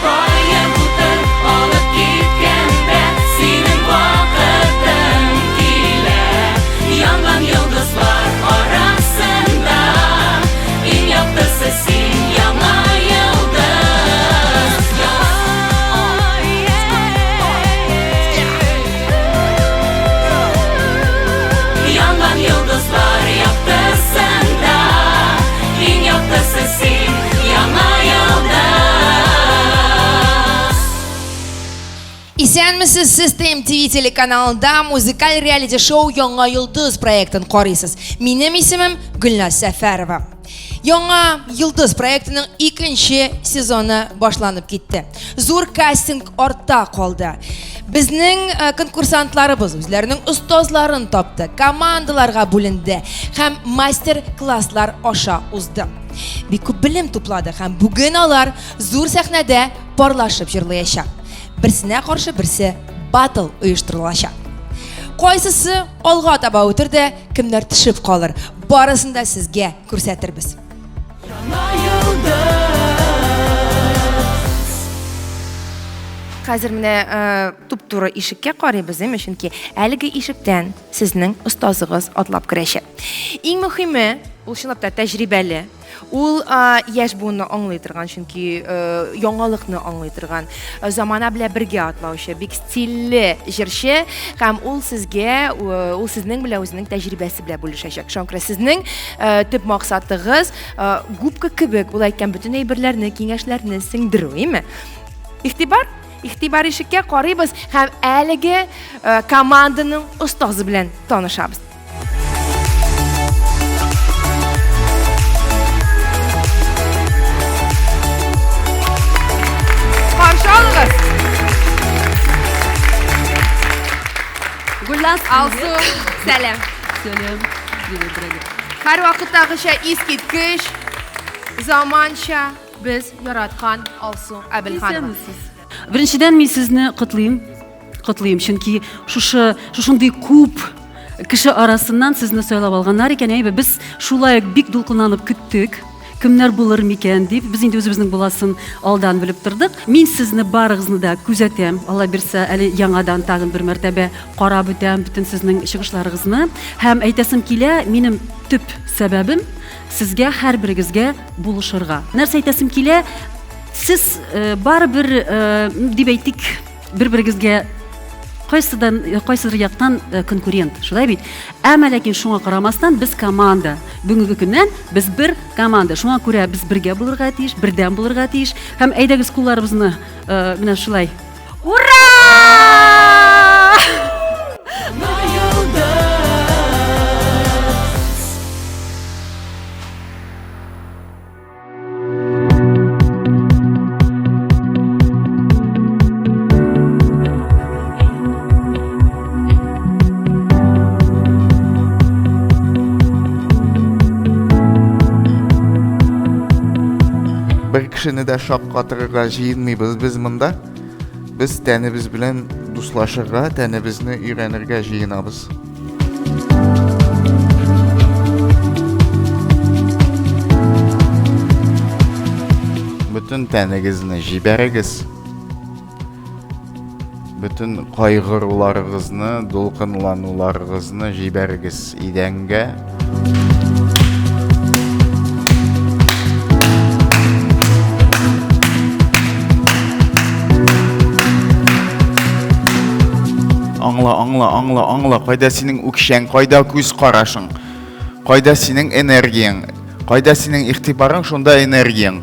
Boyim o'tir olib ketganda sening vaqting kelar. Yongan yulduzlar orasida eng yoqtisi sen yana yulduz. Yongan yulduzlar yoqtisida eng yoqtisi sen yana yulduz. Исәнмесез, сез TMTV телеканалында музыкаль реалити-шоу «Яңа йолдыз» проектын карыйсыз. Минем исемем Гөлназ Сәфәрова. Яңа йолдыз проектының икенче сезоны башланып китте. Зур кастинг артта калды. Безнең конкурсантларыбыз үзләренең остазларын тапты, командаларга бүленде һәм мастер-класслар аша узды. Бик күп белем туплады һәм бүген алар зур сәхнәдә парлашып җырлаячак. Берсенә каршы берсе батл оештырылачак. Кайсысы алга таба үтерде, кемнәр төшеп калыр, барысын да сезгә күрсәтербез. Хәзер менә туп-туры ишеккә карыйбыз, чөнки әлеге ишектән сезнең остазыгыз атлап керәчәк. Иң мөһиме, ул чынлап та тәҗрибәле. Ул яшь буынны аңлый торган, чөнки яңалыкны аңлый торган, замана белән бергә атлаучы, бик стильле җырчы һәм ул сезгә, ул сезнең белән үзенең тәҗрибәсе белән бүлешәчәк. Шуңа сезнең төп максатыгыз губка кебек ул әйткән бөтен әйберләрне, киңәшләрне сеңдерү, име? Игътибар ишеккә карыйбыз һәм әлеге команданың остазы белән танышабыз. Каршы алыгыз. Гүлназ, Алсу, сәлам. Сәлам. Һәр вакыттагыча искиткеч, заманча без яраткан Алсу Әбелханова. Беренчедән мин сезне котлыйм, чөнки шушындый күп кеше арасыннан сезне сайлап алганнар икән, без шулай бик дулкынланып көттек. Кемнәр булыр микән дип, без инде үзебезнең буласын алдан белеп тордык. Мин сезне барыгызны да күзәтәм. Алла бирсә, әле яңадан тагын бер мәртәбә карап үтәм бөтен сезнең чыгышларыгызны. Һәм әйтәсем килә, минем төп сәбәбем сезгә һәрберегезгә булышырга. Нәрсә әйтәсем килә, сез барыбер дип әйтик, бер-берегезгә кайсыдыр яктан конкурент, шулай бит. Әмма ләкин шуңа карамастан без команда. Бүгенге көннән без бер команда. Шуңа күрә без бергә булырга тиеш, бердәм булырга тиеш. Һәм әйдәгез кулларыбызны менә шулай. Ура! Бер кешене дә шаккатырга җыенмыйбыз без монда. Без тәнебез белән дуслашырга, тәнебезне өйрәнергә җыенабыз. Бөтен тәнегезне җибәрегез. Бөтен кайгыруларыгызны, дулкынлануларыгызны җибәрегез идәнгә. Аңла, кайда синең үкшәң, кайда күз карашың, кайда синең энергияң, кайда синең игътибарың, шунда энергияң.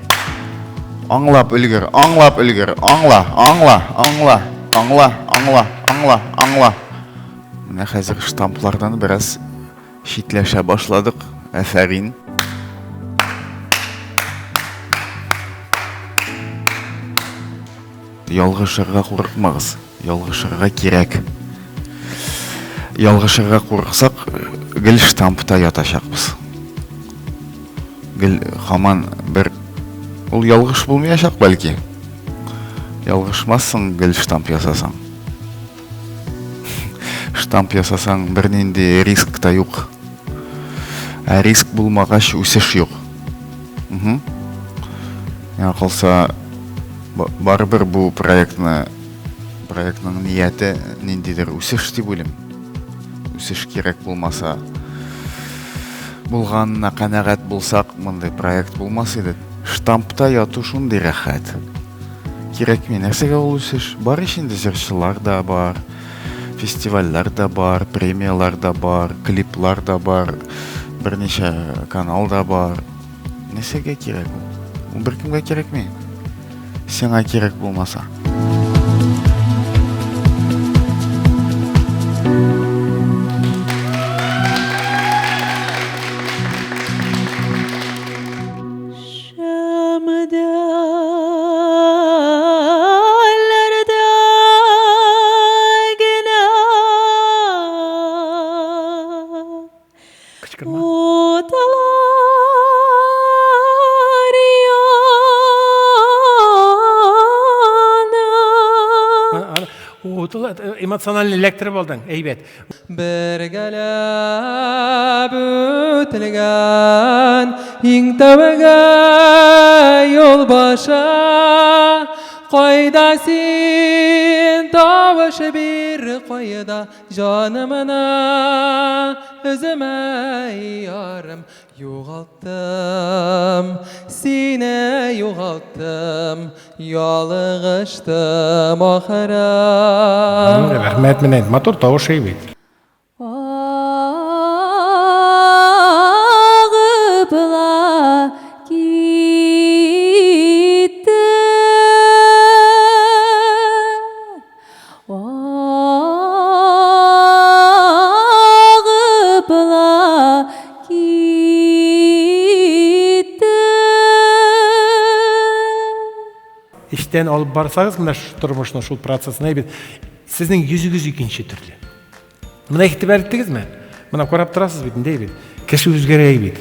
Аңлап өлгер, аңла. Менә хәзер штамплардан бераз шитләшә башладык. Афәрин. Ялгышырга курыкмагыз. Ялгышырга кирәк. Ялгышырга курыксак, гел штампта ятачакбыз. Гел хаман бер ул ялгыш булмаячак бәлки. Ялгышмассың, гел штамп ясасаң. Штамп ясасаң, бернинди риск та юк. Ә риск булмагач үсеш юк. Яңа калса Барыбер бу проектның нияте ниндидер үсеш дип уйлыйм. Үсеш кирәк булмаса, булганына канәгать булсак, мондай проект булмас иде. Штампта яту шундый рәхәт. Кирәкми нәрсәгә ул үсеш? Бар ичендә җырчылар да бар, фестивальләр да бар, премиялар да бар, клиплар да бар, берничә канал да бар. Нәрсәгә кирәк ул? Ул беркемгә кирәкми. Сиңа кирәк булмаса. Эмоциональный электр болдың, әйбет. Бергәләп үтелгән иң тәүге юл баша, кайда син тавыш бир, кайда җанымны үземә ярым. Югалттым, сине югалттым, ялгыштым ахыры. Рәхмәт менән, мотор тавыш әйбет. Ağıpla gitti Ağıpla gitti İşten alıp barsanız, mına şu turmuşun şu prosesine әйбет. Sizin yüzügüz ikinci türlü. Mına ihtibar ettiniz mi? Mına korap turasız bitin deybet. Kişi üzgere әйбет.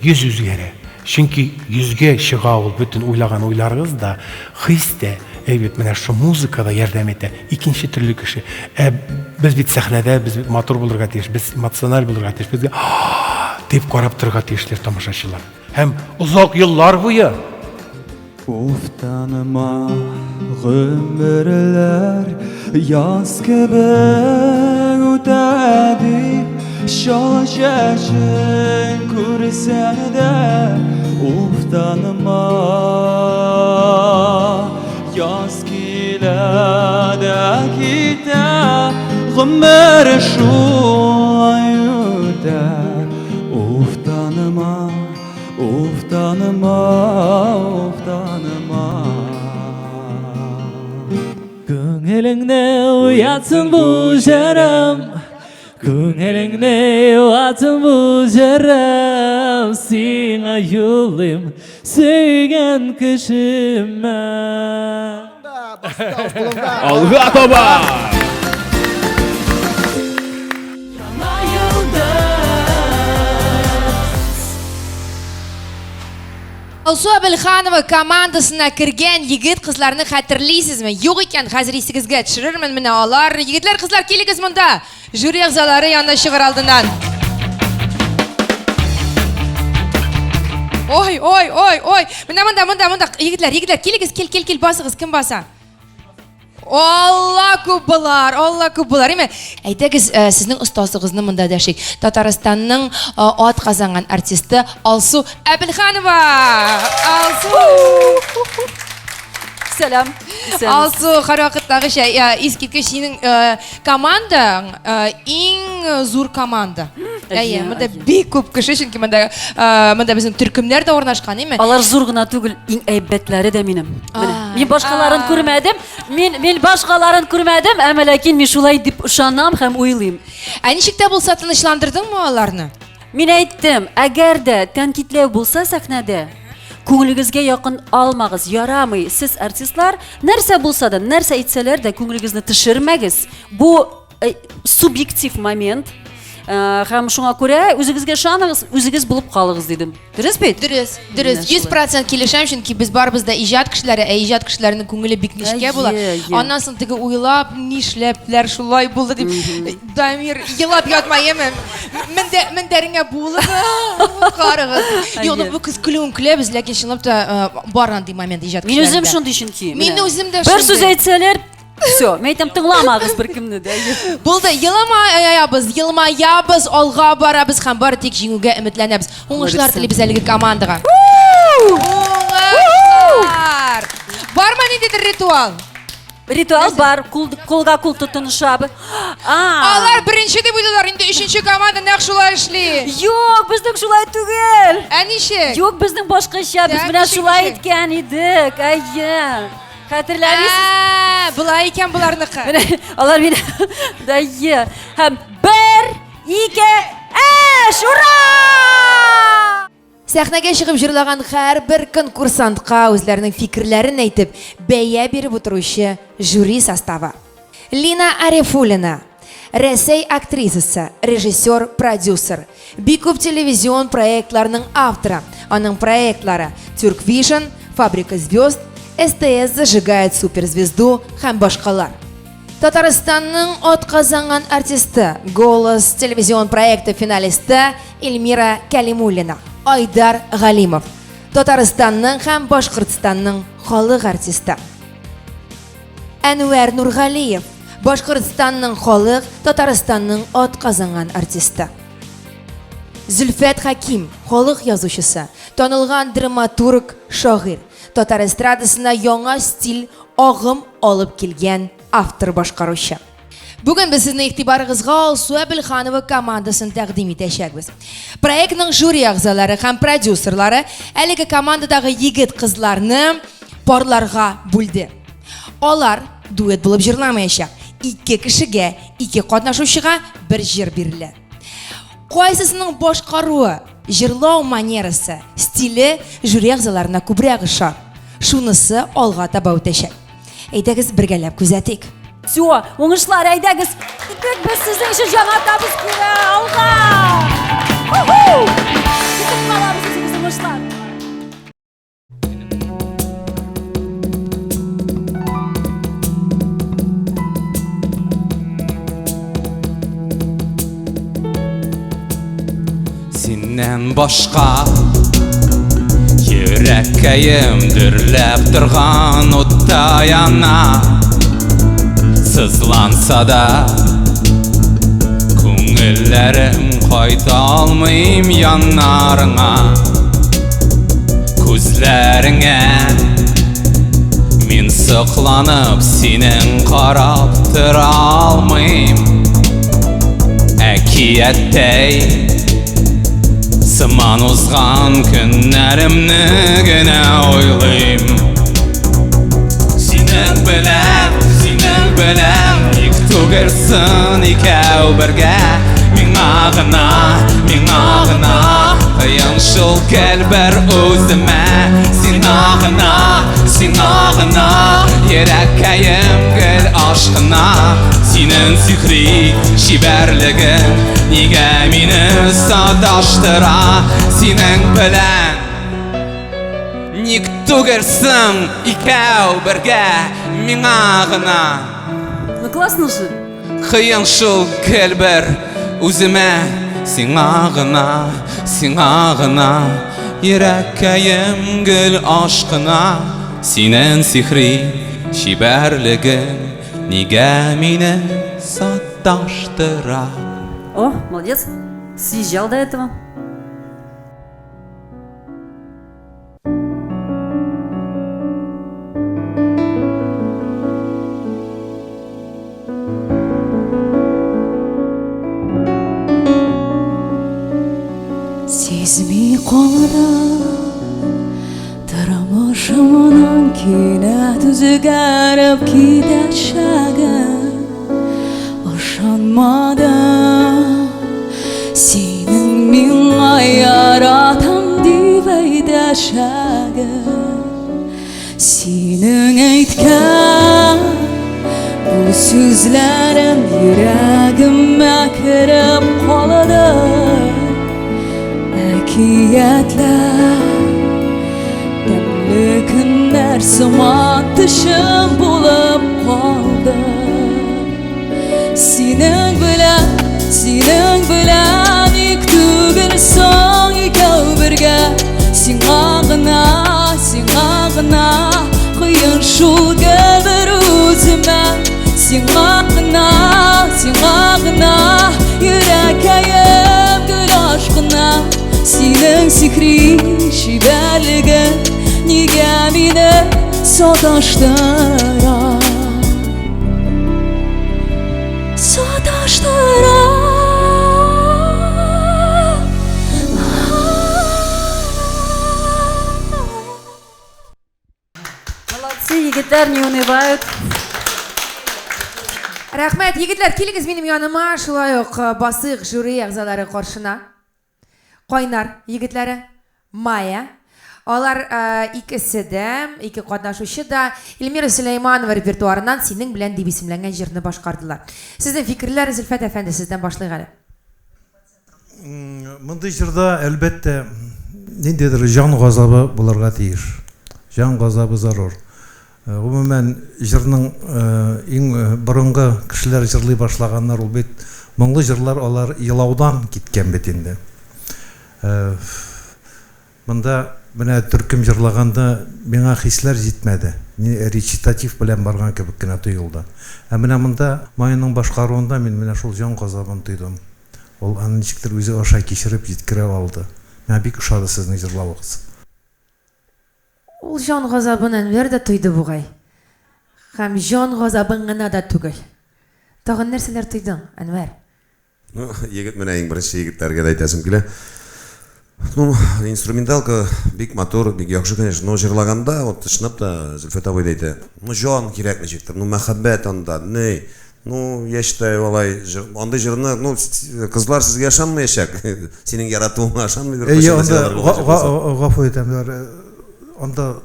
Yüz üzgere. Çünkü yüzge шыға ol bütün uylаған oylarınız da his de әйбет mına şu muzikada yardım ete. İkinci türlü kişi. Biz bit sahnede, biz motor bulurga teyiş, biz emosional bulurga teyiş, bizge deyip korap turga teyişler tamaşaçılar. Hem uzak yıllar boyu. Uftanma gümürler yaz gibi ötedi şaşaşın kursen de uftanma yaz kilede gite gümür şu ayıda uftanma Uftanma, uftanma Көңеліңне уятсын бұл жарым Көңеліңне уятсын бұл жарым Сиңа юлым сүйген кішіме Алға тоба! Алсу Әбілханова командасына кірген егет қызларны хәтерлейсізме? Юк екен, хәзір есігізге төшірермін міне алар. Егетлер, қызлар, келіңіз мұнда. Жюри ағзалары янына шығыр алдынан. Ой. Мұнда. Егетлер, келіңіз, кел, басығыз, кім баса? Алла көп болар. Әйтегіз, сіздің ұстазығызны мұнда дәшек. Татарстанның ат қазанған артисті Алсу Әбілханова. Сәлам. Алсу, қар вақыттағы ескерткіш сенің командаң ең зур команда. Мұнда бек көп кіші, чүнки мұнда біздің түркімлер де орнашқан, еме? Алар зур гына түгел, иң әйбәтләре дә минем. Мен башкаларын күрмәдем, әмма ләкин мин шулай дип ышанам һәм уйлыйм. Ничек тә булса тынычландырдыңмы аларны? Мин әйттем, әгәр дә тәнкитләү булса сәхнәдә, күңелегезгә якын алмагыз, ярамый. Сез артистлар, нәрсә булса да, нәрсә әйтсәләр дә күңелегезне төшермәгез. Бу субъектив момент. Һәм шуңа күрә үзегезгә ышаныгыз, үзегез булып калыгыз дидем. Дөрес бит? Дөрес, 100% килешәм, чөнки без барыбыз да иҗат кешеләре, иҗат кешеләрнең күңеле бик нечкә була. Аннан соң теге уйлап, нишләпләр шулай булды дип, Дамир елап ятмаемы? Мендәреңә булып, карыгыз. Юк, бу кыз көлүн көләбез, ләкин чынлап та бар андый момент иҗат Мин кешеләрендә. үзем шундый чөнки. Мин үзем дә Бер сүз шундый. әйтсәләр, всё, мен әйтәм тыңламагыз беркемне дә. Булды, елмаябыз, алга барабыз һәм бары тик җиңүгә өметләнәбез. Уңышлар телибез әлеге командага. Уңышлар! Бармы ниндидер ритуал? Ритуал бар, кулга кул тотынышабы. Алар беренче дип уйлыйлар, инде өченче команда нәкъ шулай эшли. Юк, безнең шулай түгел. Ә ничек? Юк, безнең башкача, без менә шулай иткән идек. Әйе. Хәтерләмисез? Булай икән буларныкы. Алар мине дайе. Һәм 1, 2, 3, ура! Сәхнәгә чыгып җырлаган һәрбер конкурсантка үзләренең фикерләрен әйтеп, бәя биреп утыручы жюри составы. Лина Арефулина, Рәсәй актрисасы, режиссер, продюсер, бик күп телевизион проектларының авторы. Аның проектлары Turk Vision, Фабрика звезд, СТС зажигает суперзвезду һәм башкалар. Татарстанның атказанган артисты, Голос телевизион проекты финалисты Эльмира Кәлимуллина, Айдар Галимов. Татарстанның һәм Башкортстанның халык артисты. Әнвәр Нургалиев, Башкортстанның халык, Татарстанның атказанган артисты. Зөлфәт Хаким, халык язучысы, танылган драматург, шагыйрь. Татар эстрадасына яңа стиль, агым алып килгән автор башкаручы. Бүген без сезнең игътибарыгызга Алсу Әбелханова командасын тәкъдим итәчәкбез. Проектның жюри әгъзалары һәм продюсерлары әлеге командадагы егет-кызларны парларга бүлде. Алар дуэт булып җырламаячак. 2 кешегә, 2 катнашучыга бер җыр бирелә. Кайсысының башкаруы, җырлау манерасы, стиле жюри әгъзаларына күбрәк ошар. Шунысы алга таба үтәчәк. Әйдәгез бергәләп күзәтик. Всё, уңышлар әйдәгез. Итек без сезнең өчен яңа табыш кирә. Алга! Уху! Китеп калабыз сезнең уңышлар. Синнән башка йөрәккәем дөрләп торган утта яна. Сызланса да күңелләрем кайта алмыйм яннарыңа. Күзләреңә мин сокланып синең карап тора алмыйм. Әкияттәй сыман узган көннәремне генә ойлыйм. Синең белән ник түгелсен икәү бергә. Миңа гына кыен шул кәлбер үземә. Сиңа гына йөрәккәем гел ашкына. Синең сихри шибәрлегең нигә мине садаштыра. Синең белән ник түгелсен икәү бергә. Миңа гына Ну классно же. кыен шул кәлбер үземә. Сиңа гына йөрәккәем гел ашкына. Синең сихри шибәрлегең нигә мине садаштыра. О, молодец. Съезжал до этого. Сизми калда тормышымның кинәт үзгәреп китәчәген ышанмадым. Синең миңа яратам дип әйтәчәген. Синең әйткән бу Sözlerin yüreğime kirip koladı Ekiyetler Demli günler sıma dışım bulup kaldı Senin bilen İktügün son ikev birge Sen ağına Kıyın şul geldir üzüme Sen ağına Yürekeyim gül aşkına Senin sihri şiberligin Nige beni sataştıra Молодцы, егиттер, не унывают. Рәхмәт, егетләр, килегез минем яныма, шулай ук басык жюри әгъзалары каршына. Кайнар егетләре, Майя. Алар икесе дә, ике катнашучы да Илмира Сөләйманова репертуарыннан синең белән дип исемләнгән җырны башкардылар. Сезнең фикерләр, Зөлфәт әфәнде, сездән башлыйк әле. Мындай җырда әлбәттә ниндидер җан газабы булырга тиеш. Җан газабы зарур. Гомумән җырның иң борынгы кешеләр җырлый башлаганнар ул бит моңлы җырлар алар елаудан киткән бит инде. Монда менә төркем җырлаганда миңа хисләр җитмәде. Речитатив белән барган кебек кенә тоелды. Ә менә монда Майяның башкаруында мин менә шул җан газабын тойдым. Ул аны ничектер үзе аша кичереп җиткерә алды. Миңа бик ошады сезнең җырлавыгыз. Ул җан газабын Әнвәр дә тойды бугай. Һәм җан газабын гына да түгел. Тагын нәрсәләр тойдың, Әнвәр? Егет менә иң беренче егетләргә дә әйтәсем килә. Инструменталка бик матур, бик яхшы, конечно, но җырлаганда, вот шынап та Зөлфәт абый әйтә. Җан кирәк ничектер, мәхәббәт анда, не. Яшьтә алай, анда җырны, кызлар сезгә ышанмаячак. Синең яратуыңа ышанмыйдыр. Гафу итәм, анда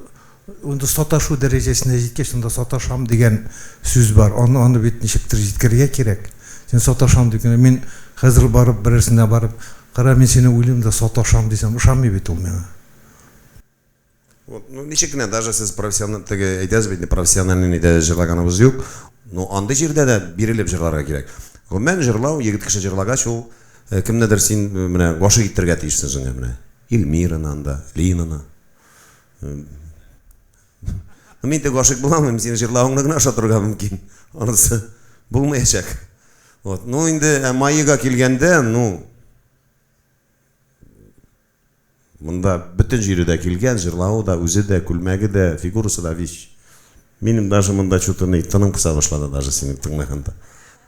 саташу дәрәҗәсенә җиткәч, анда саташам дигән сүз бар. Аны бит ничектер җиткерергә кирәк. Син саташам дигән, мин хәзер барып берсенә барып, кара мин сине уйлыйм да саташам дисәм, ышанмый бит ул миңа. Вот, ничек кенә даже сез профессионал теге әйтәсез бит, профессиональный дә җырлаганыбыз юк. Но анда җирдә дә бирелеп җырларга кирәк. Гомумән җырлау, егет кеше җырлагач ул кемнедер син менә гашык итәргә тиешсең җиңә менә. Илмираны анда, Линаны. Мин дә гашык буламын, син җырлавыңны гына ашатырга мөмкин. Анысы булмаячак. Вот, инде Майяга килгәндә, монда бөтен җирдә килгән, җырлавы да, үзе дә, күлмәге дә, фигурасы да вич. Минем даже монда чутыны тыным кыса башлады даже синең тыңлаганда.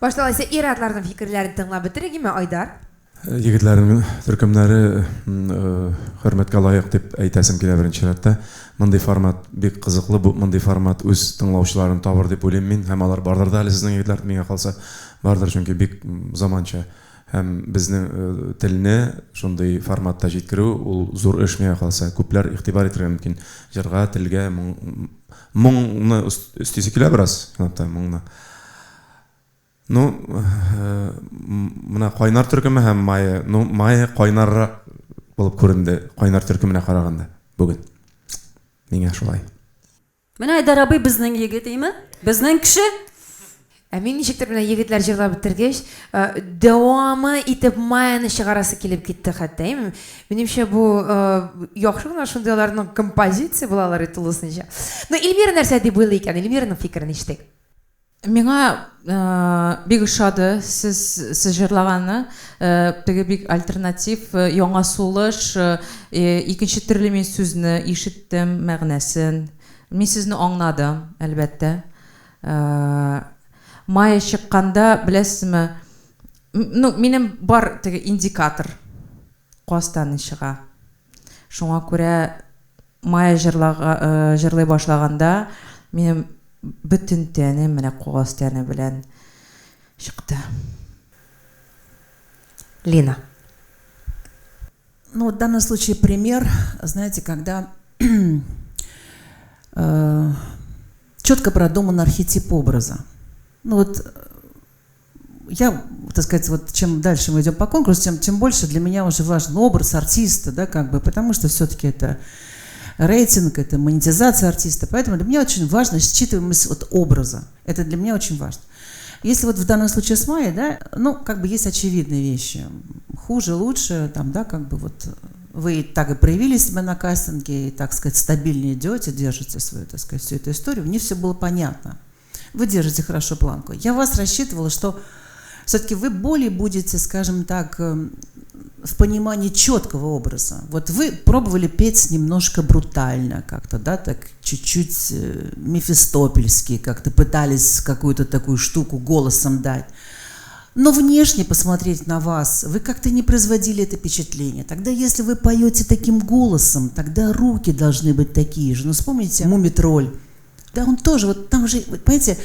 Башталайса ир-атларның фикерләрен тыңлап бетерегеме, Айдар? Егетләрнең төркемнәре хөрмәткә лаек дип әйтәсем килә беренче рәттә. Мондый формат бик кызыклы, бу мондый формат үз тыңлаучыларын табыр дип уйлыйм мин, һәм алар бардыр да әле сезнең егетләр миңа калса бардыр, чөнки бик заманча һәм безнең телне шундый форматта җиткерү ул зур эш миңа калса. Күпләр игътибар итәргә мөмкин. Җырга, телгә, моңны өстисе килә бераз, хәтта моңны. Мына Кайнар төркеме һәм Майя, Майя кайнаррак булып күренде, Кайнар төркеменә караганда бүген. Миңа шулай. Менә Айдар абый безнең егет, әйме? Безнең кеше. Мин ничектер менә егетләр җырлап бетергәч, дәвамы итеп Майяны чыгарасы килеп китте хәтта. Минемчә бу яхшы гына шундыйларның композиция булалар тулысынча. Илмира нәрсә дип уйлый икән? Илмираның фикерен ишетик. Миңа бик ошады сез җырлаганны, теге бик альтернатив, яңа сулыш, икенче төрле мин сүзне ишеттем, мәгънәсен. Мин сезне аңладым, әлбәттә. Майя чыкканда, беләсезме, минем бар теге индикатор кастан чыга. Шуңа күрә Майя җырлый башлаганда, минем бөтен тәне менә кугас тәне белән чыкты. Лина. В данном случае пример, знаете, когда четко продуман архетип образа. ну вот, я, так сказать, вот чем дальше мы идем по конкурсу, тем больше для меня уже важен образ артиста, да, как бы, потому что все-таки это рейтинг, это монетизация артиста, поэтому для меня очень важно считываемость вот образа. Это для меня очень важно. Если вот в данном случае с Майей, да, ну, как бы есть очевидные вещи. Хуже, лучше, там, да, как бы вот вы так и проявили себя на кастинге, и, так сказать, стабильнее идете, держите свою, так сказать, всю эту историю. Мне все было понятно. Вы держите хорошо планку. Я вас рассчитывала, что все-таки вы более будете, скажем так, в понимании четкого образа. Вот вы пробовали петь немножко брутально как-то, да, так чуть-чуть мефистопельски, как-то пытались какую-то такую штуку голосом дать. Но внешне посмотреть на вас, вы как-то не производили это впечатление. Тогда, если вы поете таким голосом, тогда руки должны быть такие же. Ну, вспомните Мумий-тролль. Да, он тоже, вот там же, понимаете,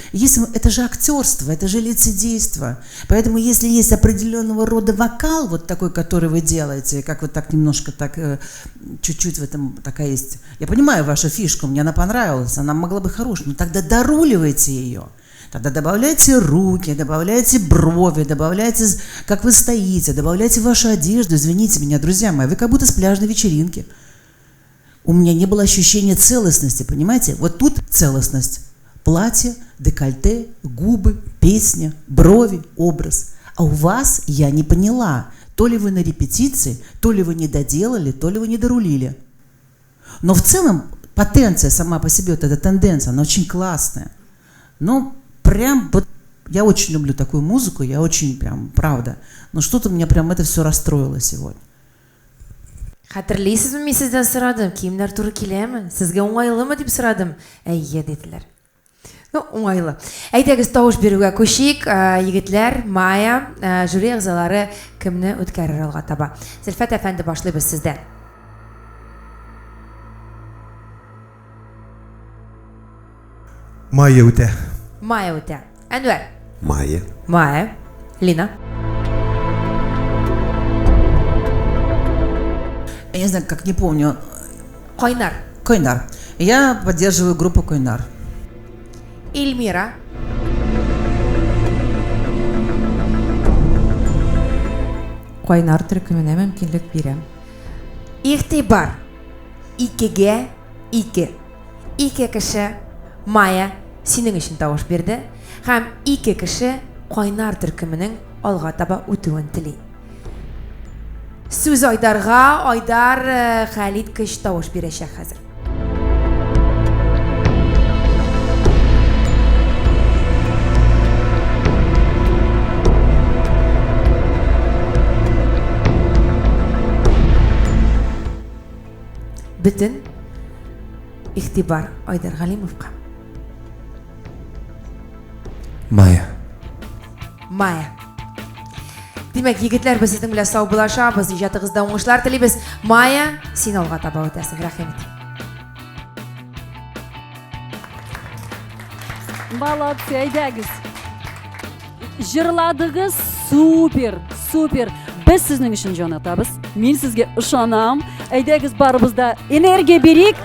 это же актерство, это же лицедейство. Поэтому если есть определенного рода вокал, вот такой, который вы делаете, как вот так немножко так, чуть-чуть в этом такая есть. Я понимаю вашу фишку, мне она понравилась, она могла быть хорошей, но тогда доруливайте ее. Тогда добавляйте руки, добавляйте брови, добавляйте, как вы стоите, добавляйте вашу одежду. Извините меня, друзья мои, вы как будто с пляжной вечеринки. У меня не было ощущения целостности, понимаете? Вот тут целостность. Платье, декольте, губы, песня, брови, образ. А у вас я не поняла, то ли вы на репетиции, то ли вы не доделали, то ли вы не дорулили. Но в целом потенция сама по себе, вот эта тенденция, она очень классная. Но прям вот я очень люблю такую музыку, я очень прям, правда. Но что-то меня прям это все расстроило сегодня. Хәтерлейсезме, мин сездән сорадым, киемнәр туры киләме? Сезгә уңайлымы дип сорадым. Әйе диделәр. Ну, уңайлы. Әйдәгез тавыш бирүгә күчик, егетләр, Майя, жюри әгъзалары кемне үткәрер алга таба. Зөлфәт әфәнде, башлыйбыз сездән. Майя үтә. Майя үтә. Әнвәр. Майя. Майя. Лина. Я не знаю, как не помню. Койнар. Койнар. Я поддерживаю группу Койнар. Эльмира. Койнар төркеменә мөмкинлек бирәм. Игътибар. Икегә ике. Ике кеше Майя синең өчен тавыш бирде һәм ике кеше Койнар төркеменең алга таба үтүен тели. Сүз Айдарга, Айдар Хәлит көч тавыш бирәчәк хәзер. Бөтен игътибар Айдар Галимовка. Майя. Майя. Димәк, егетләр, без сезнең белән сау булашабыз, иҗатыгызда уңышлар телибез. Майя, син алга таба үтәсең. Рәхмәт. Молодцы, әйдәгез. Жырладыгыз супер, супер. Без сезнең өчен җан атабыз. Мин сезгә ышанам. Әйдәгез, барыбыз да энергия бирик.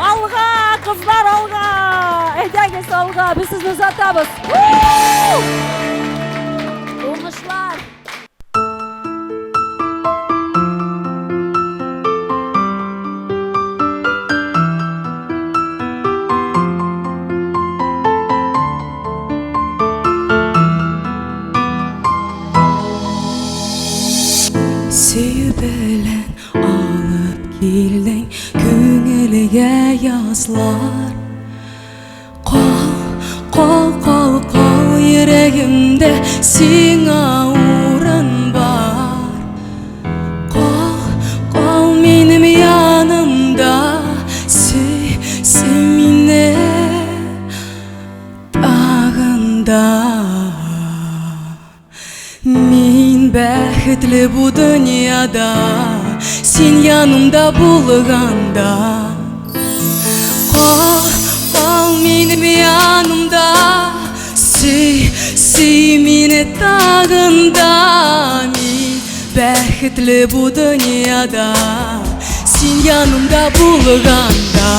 Алга, кызлар, алга. Әйдәгез, алга. Без сезне узатабыз. Уңышлар. Сөйүп белән алып килдең күңелгә язлар. Кал йөрәгемдә сиңа урын бар. Кал минем янымда, сөй мине тагында. Мин бәхетле бу дөньяда, син янымда булганда. Кал минем янымда, сөй мине тагында. Мин бәхетле бу дөньяда, син янымда булганда.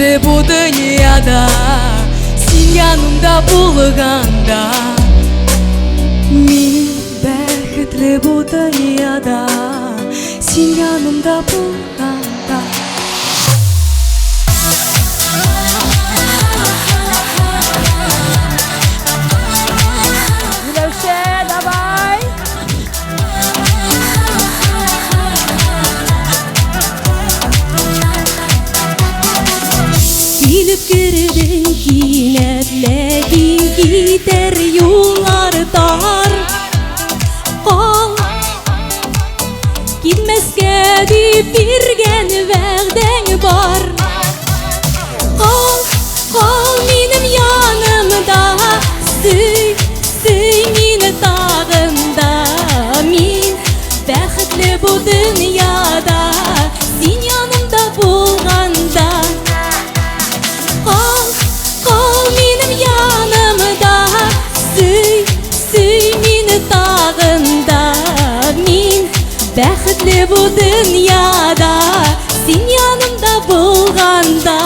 бәхетле бу дөньяда, син янымда булганда. Мин бәхетле бу дөньяда, син янымда булганда. Миләүшә, давай! Килеп кердең кинәт, ләкин китәр юллар тар. Кал, китмәскә дип биргән вәгъдәң бар. Кал минем янымда, сөй мине тагында. Мин бәхетле бу дөньяда, син янымда булганда. Кал минем янымда, сөй мине тагында. Мин бәхетле бу дөньяда, син янымда булганда.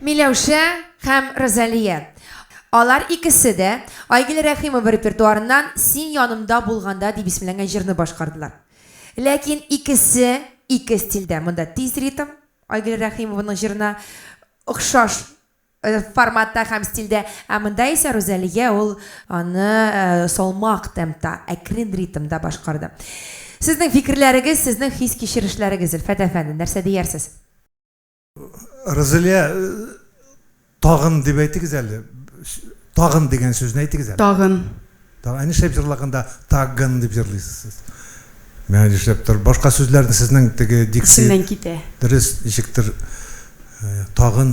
Миләүшә һәм Розалия. Алар икесе дә Айгөл Рәхимова репертуарыннан «Син янымда булганда» дип исемләнгән җырны башкардылар. Ләкин икесе ике стильдә. Монда тиз ритм Айгөл Рәхимованың җырына охшаш форматта һәм стильдә, ә монда исә Розалия ул аны салмак темпта, әкрен ритмда башкарды. Сезнең фикерләрегез, сезнең хис кичерешләрегез, Зөлфәт әфәнде, нәрсә диярсез? Розалия, тагын дип әйтегез әле. Тагын дигән сүзне әйтегез әле. Тагын. Тагын нишләп җырлаганда тагын дип җырлыйсыз? Мен нишләп тор башка сүзләрне сезнең теге дикция. Исеннән китә. Дөрес, ничектер тагын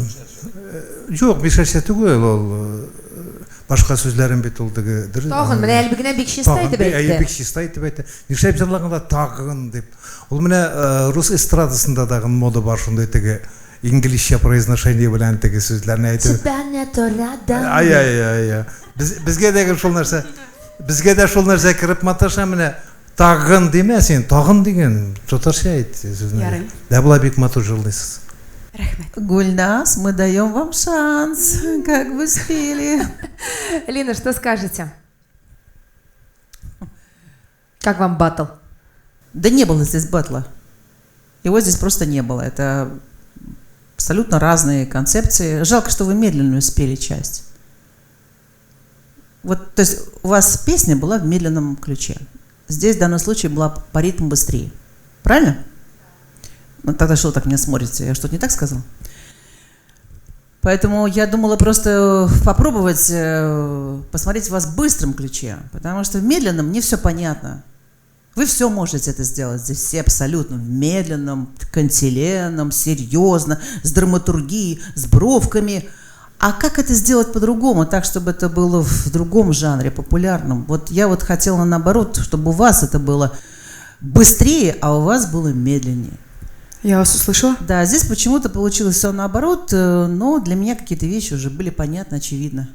юк, бишәшә түгел ул. Башка сүзләрен бит ул теге дөрес. Тагын менә әлбә генә бик чиста итеп әйтте. Бик чиста итеп әйтте. Нишләп җырлаганда тагын дип. Ул менә рус эстрадасында да мода бар шундый теге инглизчә произношение белән теге сүзләрне әйтү. Ай. Безгә дә шул нәрсә. Безгә дә шул нәрсә кирип маташа менә тагын димә син, тагын дигән татарча әйт сүзне. Да була бик матур җырлыйсыз. Рәхмәт. Гульнас, мы даем вам шанс, как вы спели. Лина, что скажете? Как вам баттл? Да не было здесь батла. Его здесь просто не было. Это абсолютно разные концепции. Жалко, что вы медленную спели часть. Вот, то есть у вас песня была в медленном ключе. Здесь в данном случае была по ритму быстрее. Правильно? Ну, тогда что вы так меня смотрите? Я что-то не так сказал? Поэтому я думала просто попробовать посмотреть вас в быстром ключе. Потому что в медленном не все понятно. Вы все можете это сделать. Здесь все абсолютно в медленном, кантиленном, серьезно, с драматургией, с бровками. А как это сделать по-другому, так, чтобы это было в другом жанре, популярном? Вот я вот хотела наоборот, чтобы у вас это было быстрее, а у вас было медленнее. Я вас услышала? Да, здесь почему-то получилось все наоборот, но для меня какие-то вещи уже были понятны, очевидно.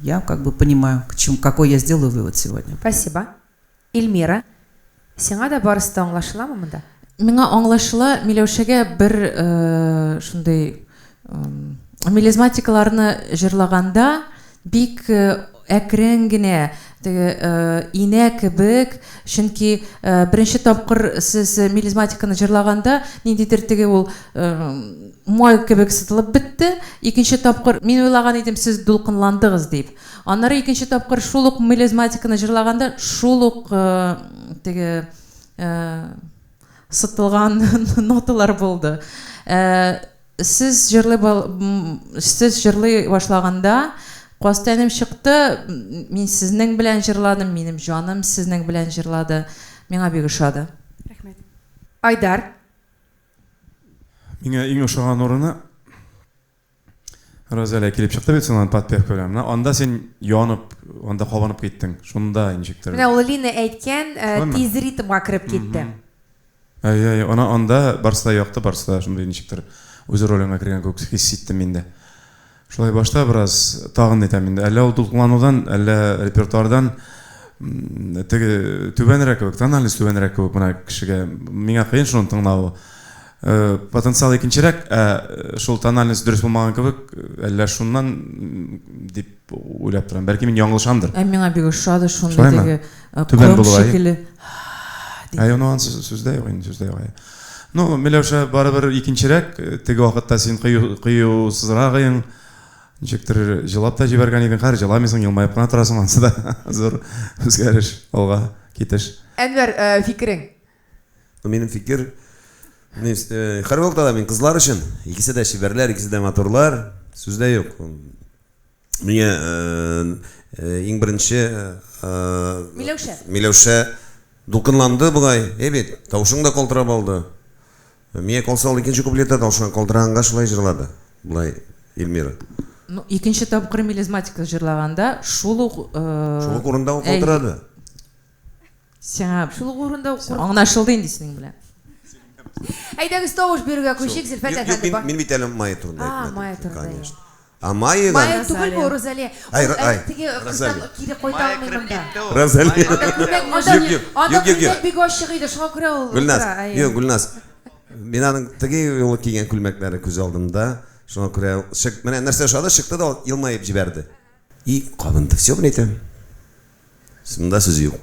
Я как бы понимаю, какой я сделаю вывод сегодня. Спасибо. Эльмира, сиңа да барысы да аңлашыламы монда? Миңа аңлашыла, Миләүшәгә бер шундый мелизматикаларны җырлаганда бик әкрен генә инә кебек, чөнки беренче тапкыр сез мелизматиканы җырлаганда ниндидер теге ул май кебек сытылып бетте. Икенче тапкыр мин уйлаган идем сез дулкынландыгыз дип. Аннары икенче тапкыр шул ук мелизматиканы җырлаганда шул ук теге сытылган ноталар булды. Сез җырлый башлаганда Костәнем чыкты, мин сезнең белән җырладым, минем җаным сезнең белән җырлады. Миңа бик ошады. Рәхмәт. Айдар. Миңа иң ошаган урыны Розалия килеп чыкты бит синан подпев көрәм. Анда сен янып, анда кабанып киттең. Шунда инжектор. Менә ул Лина әйткән, тиз ритмга кирип китте. Анда барса якты, барса шундай инжектор үзе ролеңә кергән күк хис иттем инде. Шулай башта бераз тагын әйтәм инде. Әллә ул дулкынланудан, әллә репертуардан теге түбәнрәк кебек, анализ түбәнрәк кебек менә кешегә. Миңа кыен шуны тыңлау. Потенциал икенчерәк, шул анализ дөрес булмаган кебек, әллә шуннан дип уйлап торам. Бәлки мин яңгылышамдыр. Миңа бик ошады шундай теге түбән булу шикелле. Аны сүздә юк инде, сүздә юк. Ну, Миләүшә барыбер икенчерәк, теге вакытта син кыюсызрак идең. Ничектер җылап та җибәргән идең, хәр җыламыйсың, елмаеп кына торасың, ансы да зур үзгәреш, алга китеш. Әнвәр, фикерең? Минем фикер, һәр вакытта мин кызлар өчен, икесе дә шибәрләр, икесе дә матурлар, сүздә юк. Миңа иң беренче Миләүшә дулкынланды бугай, бит, тавышың да калтырап алды. Миңа калса ул икенче куплетта тавышын калтыраганга шулай җырлады. Булай Эльмира. Ну, икенче тапкыр мелизматика җырлаганда шул ук урында ул калтырады. Сиңа шул урында аңлашылды инде синең белән. Әйдәгез тавыш бирергә күчик, Зөлфәт әфәнде. Мин бит әле май турында әйтмәдем. Май турында. Майга. Май түгел бу Розалия. Теге кыздан кире кайта алмыйм да. Розалия. Анда бик ашык иде, шуңа күрә ул. Гүлназ. Мин аның теге юлы кигән күлмәкләре күз алдымда. Шуңа күрә менә нәрсә ошады, чыкты да елмаеп җибәрде. И кабынды, все белән әйтәм. Шунда сүз юк.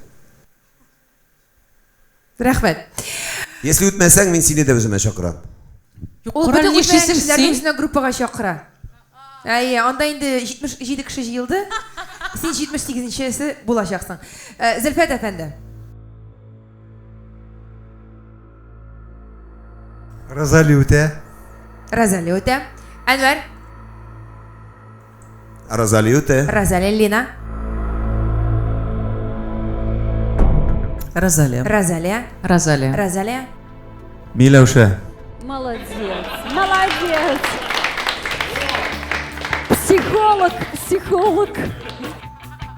Рәхмәт. Если үтмәсәң, мин сине дә үземә чакырам. Ул бөтен кешеләрне үзенә группага чакыра. Анда инде 77 кеше җыелды. Син 78-нчесе булачаксың. Зөлфәт әфәнде. Розалия үтә. Розалия үтә. Әнвәр. Розалия үтә. Розалия Лина. Розалия. Розалия. Розалия. Розалия. Миләүшә. Молодец, молодец. Психолог.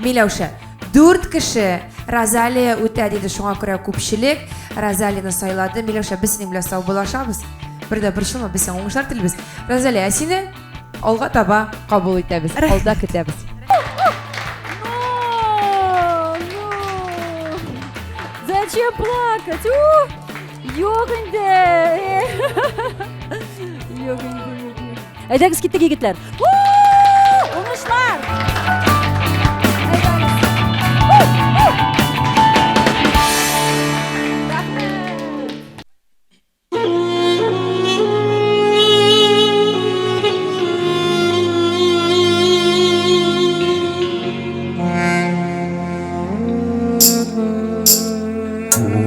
Миләүшә. 4 кеше Розалия үтә диде, шуңа күрә күпчелек Розалияны сайлады. Миләүшә, без синең белән сау булашабыз. Бердә бер шуны без сиңа уңышлар телибез. Розалия, сине алга таба кабул итәбез. Алда көтәбез. Зачем плакать? Юк инде. Юк инде. Әйдәгез киттек, егетләр. Уңышлар.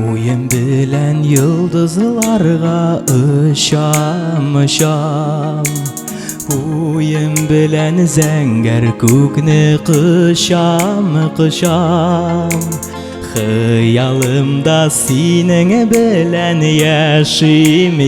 Уем белән йылдызларга ышам. Уем белән зәңгәр күкне кышам. Хыялымда синең белән яшим.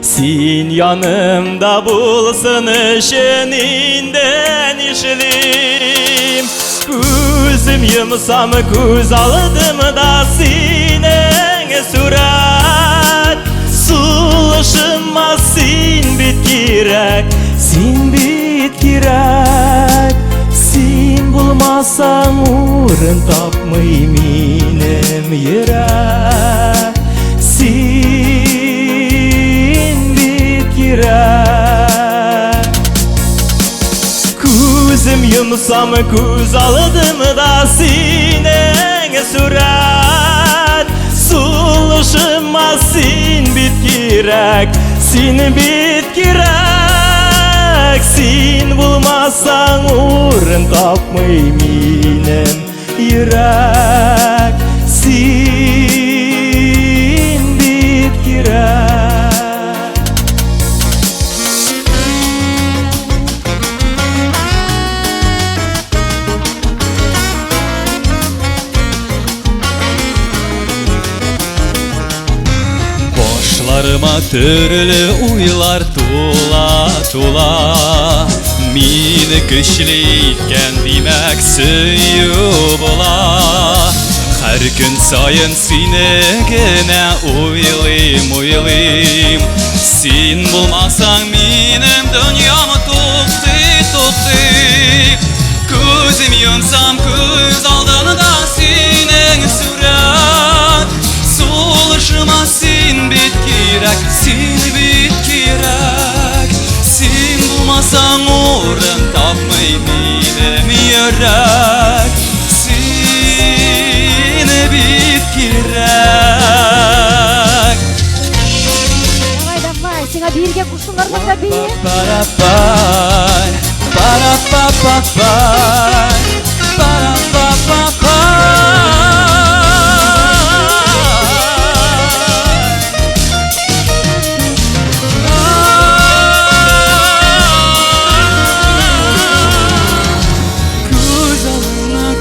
Син янымда булсын өчен инде нишлим. Күзім йомсам күз алдымда синең сурәт. Сулышыма син бит кирәк. Син булмасаң урын тапмый минем йөрәк. Син бит кирәк. Күзім йомсам күз алдымда синең сурәт. Сулышыма син бит кирәк. Син булмасаң урын тапмый минем йөрәк. Син бит кирәк. Башларыма төрле уйлар тула Мине көчле иткән димәк сөю була Һәр көн сайын сине генә уйлыйм Син булмасаң минем дөньям туктый Күзем йомсам күз алдында синең сурәт Сулышыма син бит кирәк Син булмасаң урын тапмый минем йөрәк Сине бит кирәк Давай, сиңа биргә кушсыннармы да бир? Парапай, парапапапай,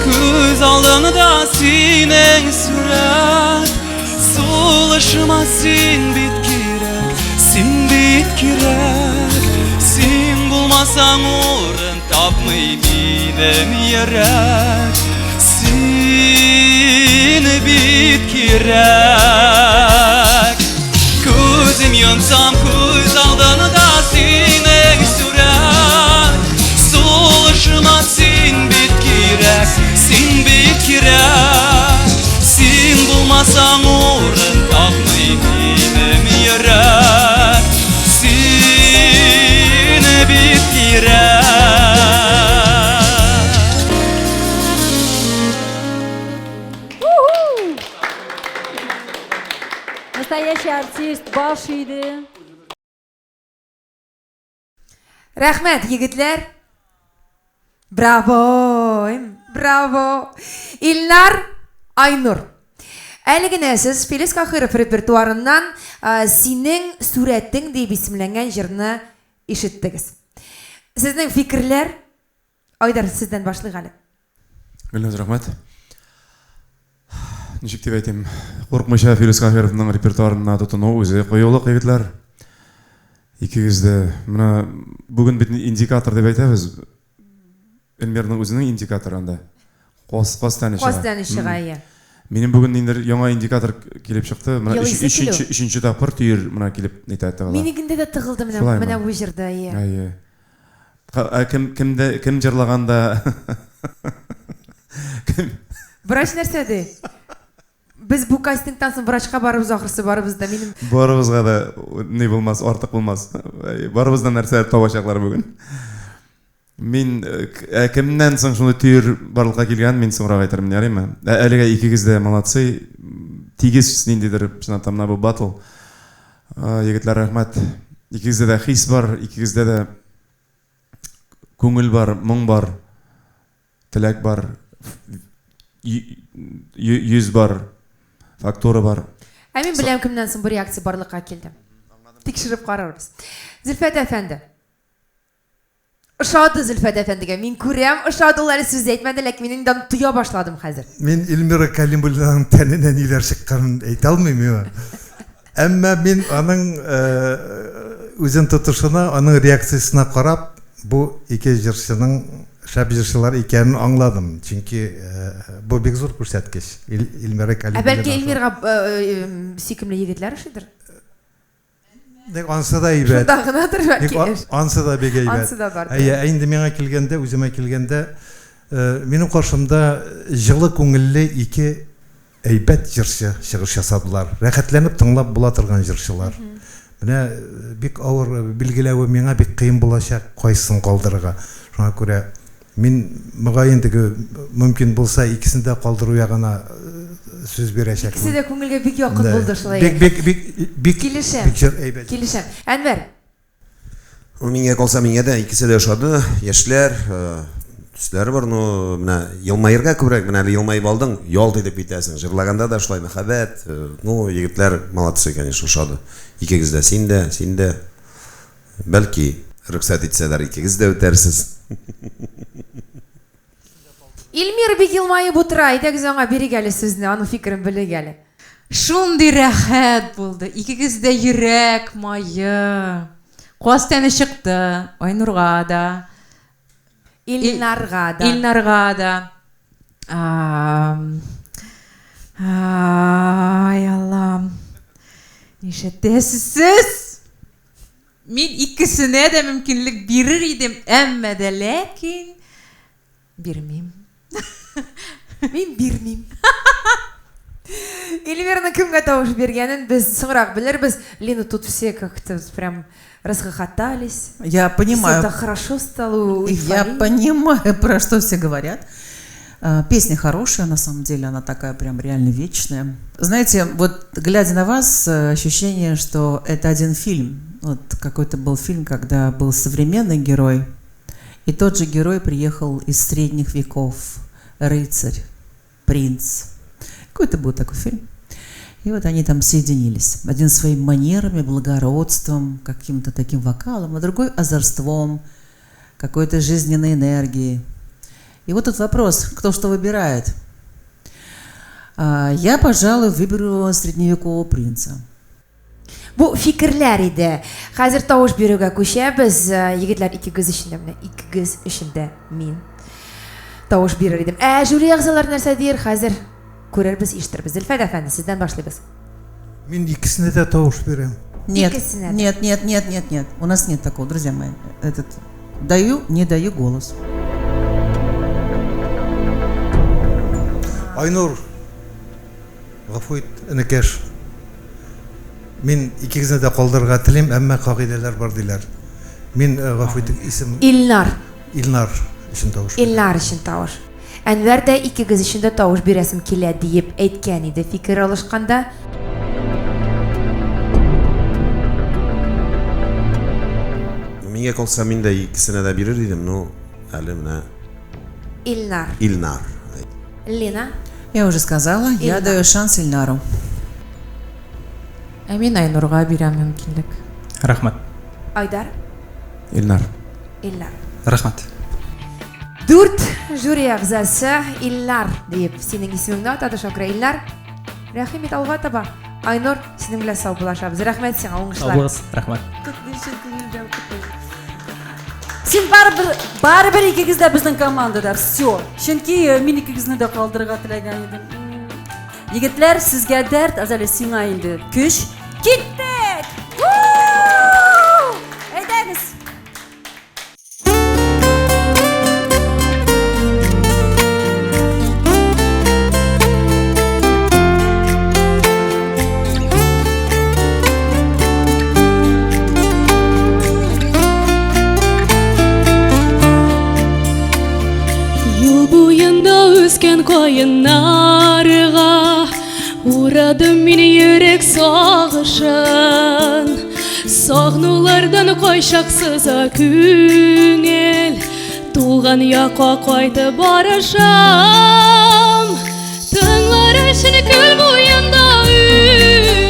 Күз алдында синең сурәт Сулышыма син бит кирәк Син булмасаң урын тапмый минем йөрәк Сине бит кирәк Күзем йомсам күз алдында синең сурәт Сулышыма син бит кирәк Син булмасаң урын тапмый минем йөрәк Сине бит кирәк Настоящий артист баш иде. Рәхмәт, егетләр. Браво! Браво! Илнар Айнур. Әле генә сез Фелис Кахиров репертуарыннан синең сурәтең дип исемләнгән җырны ишеттегез. Сезнең фикерләр? Айдар, сездән башлыйк әле. Гөлназ, рәхмәт. Ничек дип әйтим, курыкмыйча Фелис Кахировның репертуарына тотыну үзе кыюлык, егетләр. Икегез дә менә бүген бит индикатор дип әйтәбез. Элмерның үзенең индикаторы анда. Кос танышыга. Минем бүген инде яңа индикатор килеп чыкты. Менә 3нче тапкыр түйер менә килеп әйтә. Минегендә дә тыгылды менә бу җырда. Кем җырлаганда? Врач нәрсә ди? Без бу кастингтан соң врачка барыбыз, ахырсы барыбыз да минем. Барыбызга да ни булмас, артык булмас. Барыбыздан нәрсә табачаклар бүген. Мин кемнән соң шуны түйер барлыкка килгән, мин соңрак әйтәрмен, ярыймы? Әлегә икегез дә молодцы. Тигез ниндидер чынатамна бу батл. Егетләр, рәхмәт. Икегездә дә хис бар, икегездә дә күңел бар, моң бар, теләк бар, йөз бар, фактора бар. Мин беләм кемнән соң бу реакция барлыкка килде. Тикшереп карарбыз. Зөлфәт әфәнде. Ошады Зөлфәт әфәндегә. Мин күрәм, ошады ул әле сүз әйтмәде, ләкин мин инде туя башладым хәзер. Мин Илмира Калимулланың тәненә ниләр чыкканын әйтә алмыйм. Әмма мин аның үзен тотышына, аның реакциясына карап, бу ике җырчының шәп җырчылар икәнен аңладым. Чөнки бу бик зур күрсәткеч. Илмира Калимулла. Бәлки Илмирга сөйкемле егетләр шидер. Ансы да әйбәт. Шунда гынадыр бәлки. Ансы да бик әйбәт. Ансы да бар. Инде миңа килгәндә, үземә килгәндә, минем каршымда җылы күңелле ике әйбәт җырчы чыгыш ясадылар. Рәхәтләнеп тыңлап була торган җырчылар. Менә бик авыр билгеләве миңа бик кыен булачак, кайсын калдырырга. Шуңа күрә мин мөгаен теге мөмкин булса икесен дә калдыру ягына сүз бирәчәкмен. Икесе дә күңелгә бик якын булды шулай. Бик килешәм. Килешәм. Әнвәр. Миңа калса миңа да икесе дә ошады. Яшьләр, төсләре бар, ну, менә елмаерга күбрәк, менә елмаеп алдың, ялт итеп китәсең. Җырлаганда да шулай мәхәббәт, ну, егетләр молодцы, конечно, ошады. Икегез дә, син дә. Бәлки рөхсәт итсәләр, икегез дә үтәрсез. Илмир бик елмаеп утыра, әйдәгез аңа бирик әле сүзне, аның фикерен белик әле. Шундый рәхәт булды. Икегездә йөрәк майы. Каз тәне чыкты. Айнурга да, Илнарга да. Илнарга да. Ай Аллам. Нишәтәсез сез? Мин икесенә дә мөмкинлек бирер идем, әмма дә ләкин бирмим. Мин бирмим. Эльвираның кемгә тавыш бергәнен без соңрак белербез. Лена, тут все как-то прям расхохотались. Я понимаю. Все так хорошо стало. Я понимаю, про что все говорят. Песня хорошая, на самом деле, она такая прям реально вечная. Знаете, вот глядя на вас, ощущение, что это один фильм. Вот какой-то был фильм, когда был современный герой, и тот же герой приехал из средних веков. Рыцарь, принц. Какой-то был такой фильм. И вот они там соединились. Один своими манерами, благородством, каким-то таким вокалом, а другой озорством, какой-то жизненной энергией. И вот тут вопрос, кто что выбирает. Я, пожалуй, выберу средневекового принца. Бу фикерләр иде. Хәзер тавыш бирүгә күчәбез. Егетләр, икегез эчендә менә, икегез эчендә мин тавыш бирер идем. Жюри әгъзалары нәрсә дияр? Хәзер күрербез, ишетербез. Зөлфәт әфәнде, сездән башлыйбыз. Мен икесіне де тауыш берем. Нет, Икесіне. нет. У нас нет такого, друзья мои. Даю, не даю голос. Айнур, ғафу ит, інекеш. Мен икегізіне де қолдарға тілем, әмма қағиделер бар дейлер. Мен ғафу ит, исім... Илнар. Илнар үшін тауыш. Илнар өчен тавыш. Әнвәр дә икегез өчен дә тавыш бирәсем килә диеп әйткән иде фикер алышканда. Миңа калса мин дә икесенә дә бирер идем, ну, әле менә Илнар. Илнар. Лена. Я уже сказала, я Ильнар. даю шанс Ильнару. А мен Айнурга бирәм мөмкинлек. Рахмат. Айдар. Илнар. Илнар. Рахмат. 4 жюри әгъзасы Илнар дип синең исемеңне атады Шакира. Илнар. Рәхим ит, алга таба. Айнур, синең белән саубулашабыз. Рәхмәт сиңа, уңышлар. Алгыз, рахмат. Сен барыбер икегез дә безнең командада. Все. Чөнки мин икегезне дә калдырырга теләгән идем. Егетләр, сезгә дәрт, азале сиңа инде көч. Киттек! Әйдәгез. Юл буенда үскен кайыннарга урадым мин йөрәк сагышын. Сагнулардан кайшаксыз күңел, туган якка кайтып барышам. Тыңлар өчен күл буенда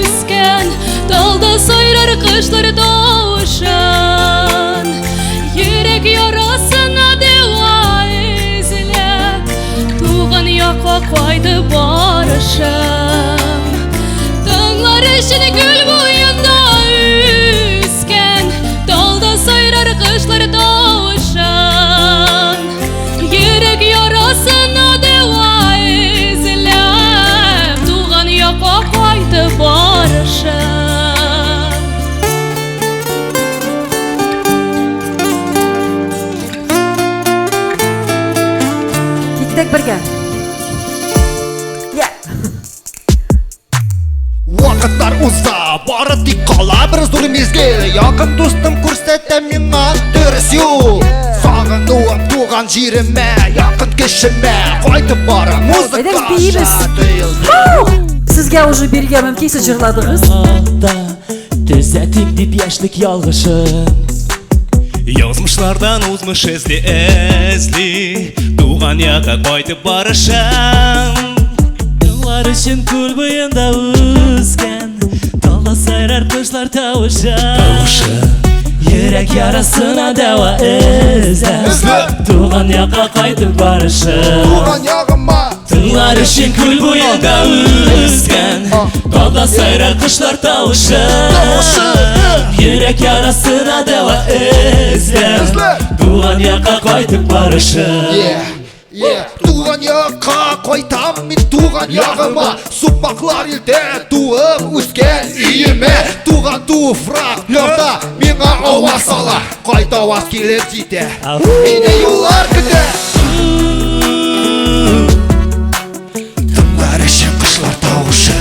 үскән, талда сайрар кышлар тавышын. Йөрәк ярасына дәва эзләп, туган якка кайтып барышам. Тыңлар өчен күл буенда үскән, талда сайрар кышлар тавышын. Йөрәк ярасына дәва эзләп, туган якка кайтып барышам. Киттек бергә. Вакытлар уза, бары тик кала бер зур мизгел. Якын дустым күрсәтә миңа дөрес юл. Сагынуым туган җиремә, якын кешемә, кайтып барам Әйдәгез, музыка биебез. Сезгә уже биргән мөмкин, сез җырладыгыз. Төзәтик дип яшьлек ялгышын. Язмышлардан узмыш эзли, туган якка кайтып барышам. Тыңлар өчен күл буенда үскән, талда сайрар кышлар тавышын. Йөрәк ярасына дәва эзләп, туган якка кайтып барышым. Туган ягыма Тыңлар үшін көл бойында өскен Талда сайрар құшлар тауышы Йөрәк ярасына дәва эзләп Туган якка кайтып барышы Туган якка кайтам мин туган ягыма Супаклар илдә туып үскән өемә Туган туфрак ярда миңа аваз сала Кайта аваз килеп җитә Мине юллар көтә Тыңлар өчен кошлар тавышы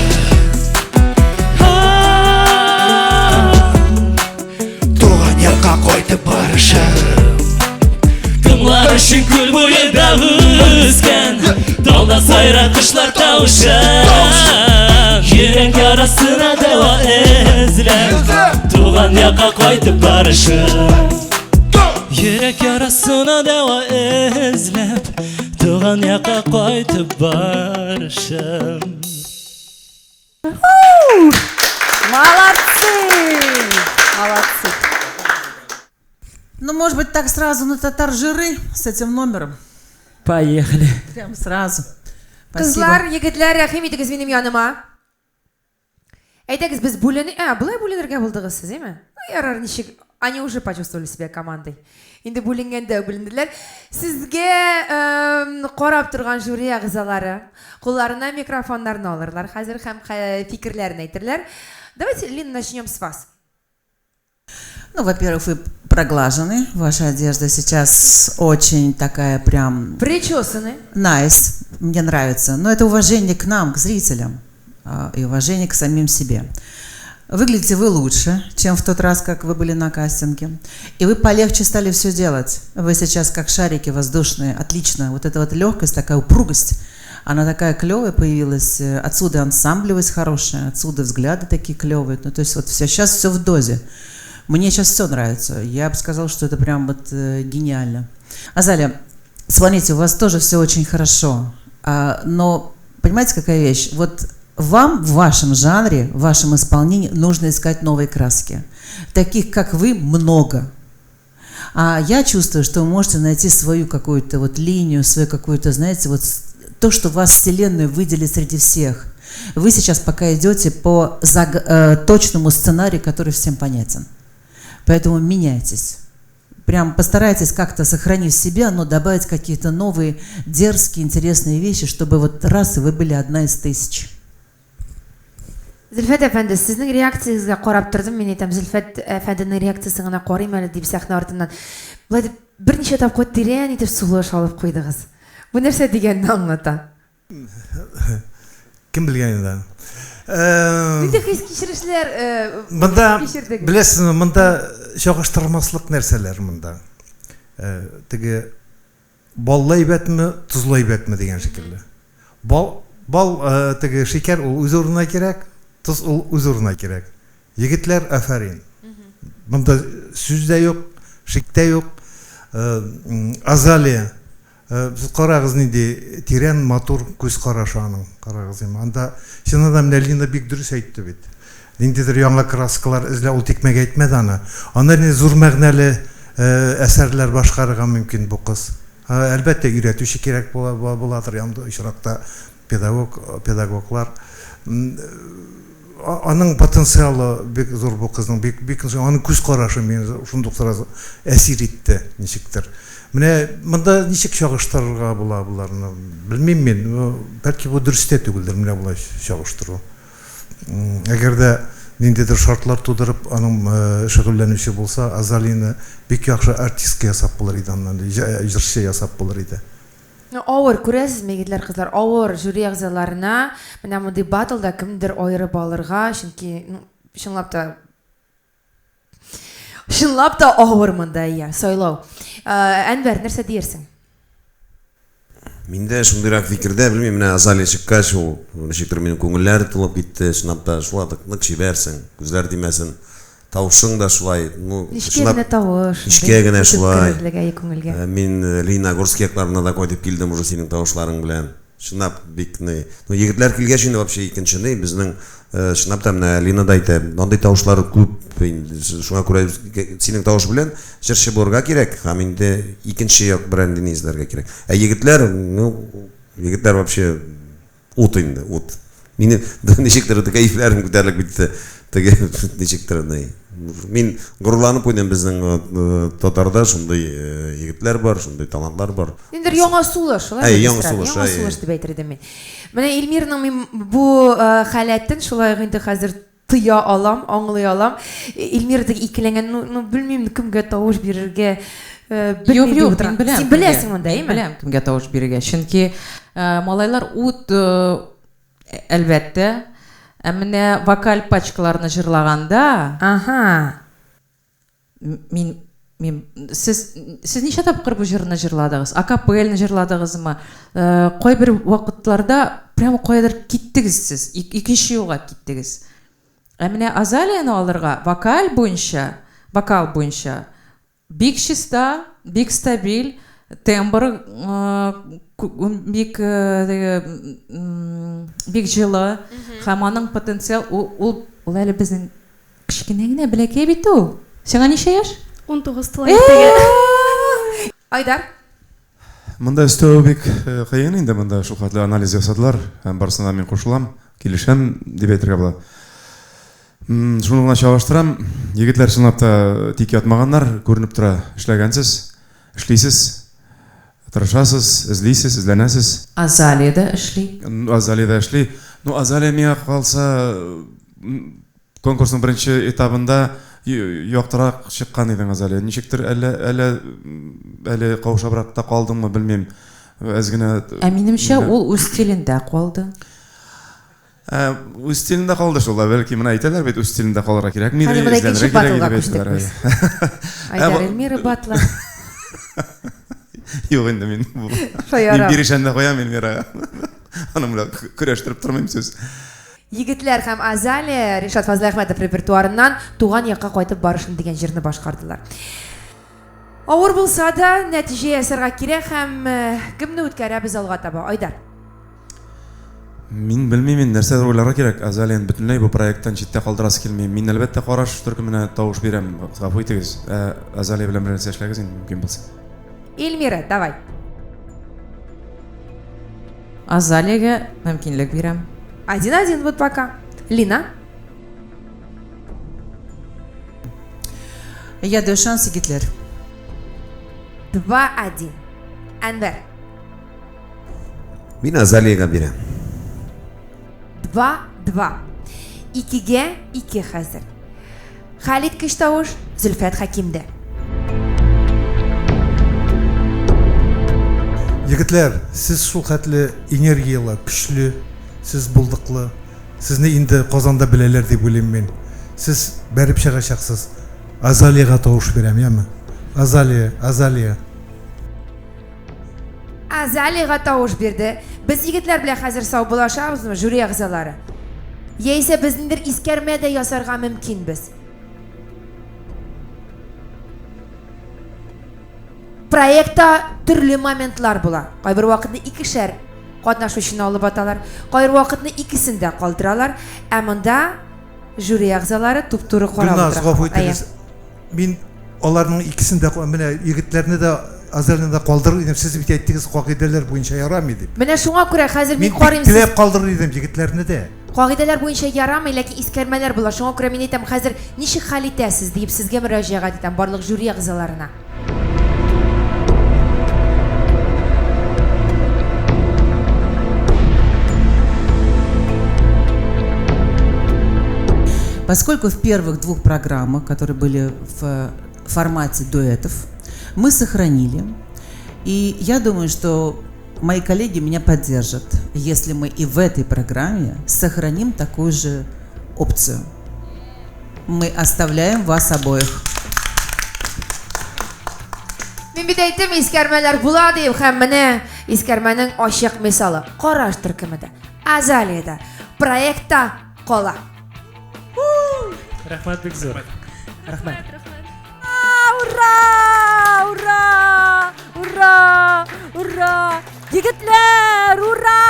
Туган якка кайтып барышы Тыңлар үшін көл бойында өскен Талда сайрар құшлар тауышы Йөрәк ярасына дәва эзләп Туган якка кайтып барышы Йөрәк ярасына дәва эзләп Туган якка кайтып барышы Молодцы! Молодцы! Ну, может быть, так сразу на татар-жиры с этим номером? Поехали. Прям сразу. Кызлар, егетләр, рәхим итегез минем яныма. Әйтегез, без бүлене... Булай бүленергә булдыгыз сез, әйме? Ярар, ничек... Они уже почувствовали себя командой. Инде бүленгәндә бүленделәр. Сезгә карап торган жюри әгъзалары кулларына микрофоннарны алырлар. Хәзер һәм фикерләрен әйтерләр. Давайте, Лина, начнем с вас. Ну, во-первых, вы проглажены. Ваша одежда сейчас очень такая прям... Причесаны. Nice. Мне нравится. Но это уважение к нам, к зрителям. И уважение к самим себе. Выглядите вы лучше, чем в тот раз, как вы были на кастинге. И вы полегче стали все делать. Вы сейчас как шарики воздушные. Отлично. Вот эта вот легкость, такая упругость. Она такая клевая появилась. Отсюда ансамблевость хорошая. Отсюда взгляды такие клевые. Ну, то есть вот все, сейчас все в дозе. Мне сейчас все нравится. Я бы сказала, что это прям вот гениально. Азалия, смотрите, у вас тоже все очень хорошо. Но понимаете, какая вещь? Вот вам в вашем жанре, в вашем исполнении нужно искать новые краски. Таких, как вы, много. А я чувствую, что вы можете найти свою какую-то вот линию, свою какую-то, знаете, вот то, что вас Вселенную выделит среди всех. Вы сейчас пока идете по точному сценарию, который всем понятен. Поэтому меняйтесь. Прям постарайтесь как-то сохранить себя, но добавить какие-то новые, дерзкие, интересные вещи, чтобы вот раз и вы были одна из тысяч. Зөлфәт әфәнде, сезнең реакцияңызга карап тордым, мин әйтәм, Зөлфәт әфәнденең реакциясын гына карыйм әле дип сәхнә артыннан. Булай дип берничә тапкыр тирән итеп сулыш алып куйдыгыз. Бу нәрсә дигәнне аңлата? Кем белгән инде? Нинди хис кичерешләр Монда беләсезме, монда чагыштырмаслык нәрсәләр монда. Теге баллы әйбәтме, тузлы әйбәтме дигән шикелле. Бал теге шикәр ул үз урынына кирәк, туз ул үз урынына кирәк. Егетләр афарин. Монда сүз дә юк, шик тә юк. Азалия карагыз нинди тирән матур күз карашы аның. Карагыз инде. Анда чыннан да Лина бик дөрес әйтте бит. Ниндидер яңа краскалар эзләп ул тикмәгә әйтмәде аны. Аны зур мәгънәле әсәрләр башкарырга мөмкин бу кыз. Әлбәттә өйрәтүче кирәк буладыр янда очракта педагоглар. Аның потенциалы бик зур бу кызның, бик аның күз карашы мені шундук сразу әсир итте ничектер. Менә монда ничек чагыштырырга була буларны белмим мен. Бәлки бу дөрес тә түгелдер менә булай чагыштыру. Әгәр дә ниндидер шартлар тудырып аның шөгыльләнүче булса, Азалияны бик яхшы артистка ясап булыр иде, аннан җырчы ясап булыр иде. Авыр күрәсезме, егетләр, кызлар, авыр жюри әгъзаларына менә мондый батлда кемдер аерып алырга, чөнки чынлап та авыр монда сайлау. Әнвәр, нәрсә диерсең? Миндә шундыйрак фикердә, белмим, менә Азалия чыккач, ул ничектер минем күңелләр тулып китте, чынлап та шулай нык җибәрсең, күзләр димәсен. Тавышың да шулай, Ничкә тавыш. Ничкә генә шулай. Мин Лина Горскиякларына да кайтып килдем уже синең тавышларың белән. Чынлап бик ни. Егетләр килгәч инде вообще икенчене безнең чынлап та менә Лина да әйтә, андый тавышлар күп. Шуңа күрә синең тавыш белән җырчы булырга кирәк, һәм инде икенче як брендны изләргә кирәк. Егетләр, Егетлер вообще ут инде, ут. Мине ничектер кайфләрем күтәрелеп битте. Теге ничектер не. Мин горурланып куйдым безнең татарда шундый егетләр бар, шундый талантлар бар. Инде яңа сулыш, шулай. Яңа сулыш дип әйтер идем мин. Менә Илмирның мин бу халәтен шулай инде хәзер тыя алам, аңлый алам. Илмир дә икеләнгән, ну белмим кемгә тавыш бирергә. Юк, мин беләм. Син беләсең монда, әйме? Беләм кемгә тавыш бирергә. Чөнки малайлар ут әлбәттә, менә вокаль пачкаларны җырлаганда, сез ничә тапкыр бу җырны җырладыгыз? Акапельны җырладыгызмы? Кайбер вакытларда прямо кайдыр киттегез сез, икенче юлга киттегез. Менә Азалияны алырга вокал буенча бик чиста, бик стабиль, тембр бик җылы, һәм аның потенциал ул әле безнең кичкенә генә бәләкәй бит ул. Сиңа ничә яшь? 19 тулай. Айдар. Монда өстәү бик кыен инде, монда шул хәтле анализ ясадылар, һәм барысына мин кушылам, килешәм дип әйтергә була. Шуны гына чагыштырам, егетләр чынлап та тик ятмаганнар, күренеп тора, эшләгәнсез, эшлисез, тырышасыз, эзләнәсез. Азалия эшли. Ну, Азалия миңа калса конкурсның беренче этабында яктырак чыккан иде Азалия. Ничектер әле каушабрак та калдыммы, белмим. Әз генә. Минемчә ул үз стилендә калды. Үз стилендә калды шул, бәлки менә әйтәләр бит, үз стилендә калырга кирәкми иде. Айдар Эльмира батла. Юк инде мин бирешәндә куям Эльмирага. Аның белән көрәштереп тормыйм сүз. Егетләр һәм Азалия Ришат Фазлыахмәтов репертуарыннан туган якка кайтып барышын дигән җырны башкардылар. Авыр булса да нәтиҗә ясарга кирәк һәм кемне үткәрәбез алга таба, Айдар? Мин белмим, нәрсә уйларга кирәк. Азалияны бөтенләй бу проекттан читтә калдырасы килми. Мин әлбәттә караш төркеменә тавыш бирәм. Гафу итегез. Азалия белән беренче эшләгез инде мөмкин булса. Эльмира, давай. Азалиягә мөмкинлек бирәм. 1-1 вот пока. Лина? Я даю шанс егетләр. 2-1. Әнвәр. Мин Азалиягә бирәм. 2-2. 2-2 хәзер. Халит Кыштавыш, Зөлфәт Хакимдә. Егетләр, сез шул хәтле энергиялы, көчле, сез булдыклы. Сезне инде Казанда беләләр дип уйлыйм мин. Сез бәреп чыгачаксыз. Азалиягә тавыш бирәм, яме? Азалия. Азалиягә тавыш бирде. Без егетләр белән хәзер сау булашабызмы, жюри әгъзалары? Яисә безнеңдер искәрмә дә ясарга мөмкин без. Проектта төрле моментлар була. Кайбер вакытны икешәр катнашучыны алып аталар, кайбер вакытны икесен дә калдыралар, ә монда жюри әгъзалары туп-туры карап утыра. Мин аларның икесен дә, менә егетләрне дә Азалияны да калдырыр идем. Сез бит әйттегез, кагыйдәләр буенча ярамый дип. Менә шуңа күрә хәзер мин карыйм. Мин теләп калдырыр идем егетләрне дә. Кагыйдәләр буенча ярамый, ләкин искәрмәләр була. Шуңа күрә мин әйтәм, хәзер ничек хәл итәсез дип сезгә мөрәҗәгать итәм барлык жюри әгъзаларына. Поскольку в первых двух программах, которые были в формате дуэтов, мы сохранили, и я думаю, что мои коллеги меня поддержат, если мы и в этой программе сохраним такую же опцию. Мы оставляем вас обоих. Мин бит әйттем, искәрмәләр була дип, һәм менә искәрмәнең ачык мисалы Караш төркемендә, Азалиядә, проектта кала. Рәхмәт бик зур. Рәхмәт. Ура! Ура! Ура! Ура! Егетләр, ура!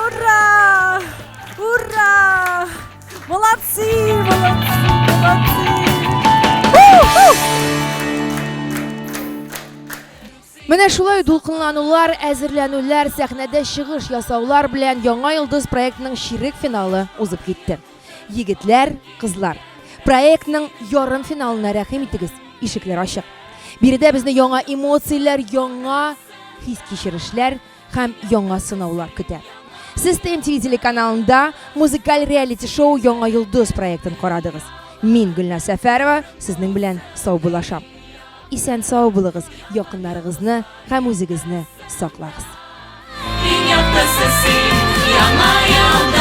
Ура! Ура! Молодцы! Молодцы! Менә шулай дулкынланулар, әзерләнүләр, сәхнәдә чыгыш ясаулар белән Яңа Йолдыз проектының ширек финалы узып китте. Егетләр, кызлар, проектның ярым финалына рәхим итегез, ишекләр ачык. Биредә безне яңа эмоцияләр, яңа хис кичерешләр һәм яңа сынаулар көтә. Сез ТМТ телеканалында музыкаль реалити-шоу Яңа Йолдыз проектын карадыгыз. Мин Гөлназ Сәфәрова сезнең белән сау булашам. Исән сау булыгыз, якыннарыгызны һәм үзегезне саклагыз. Яңа ялда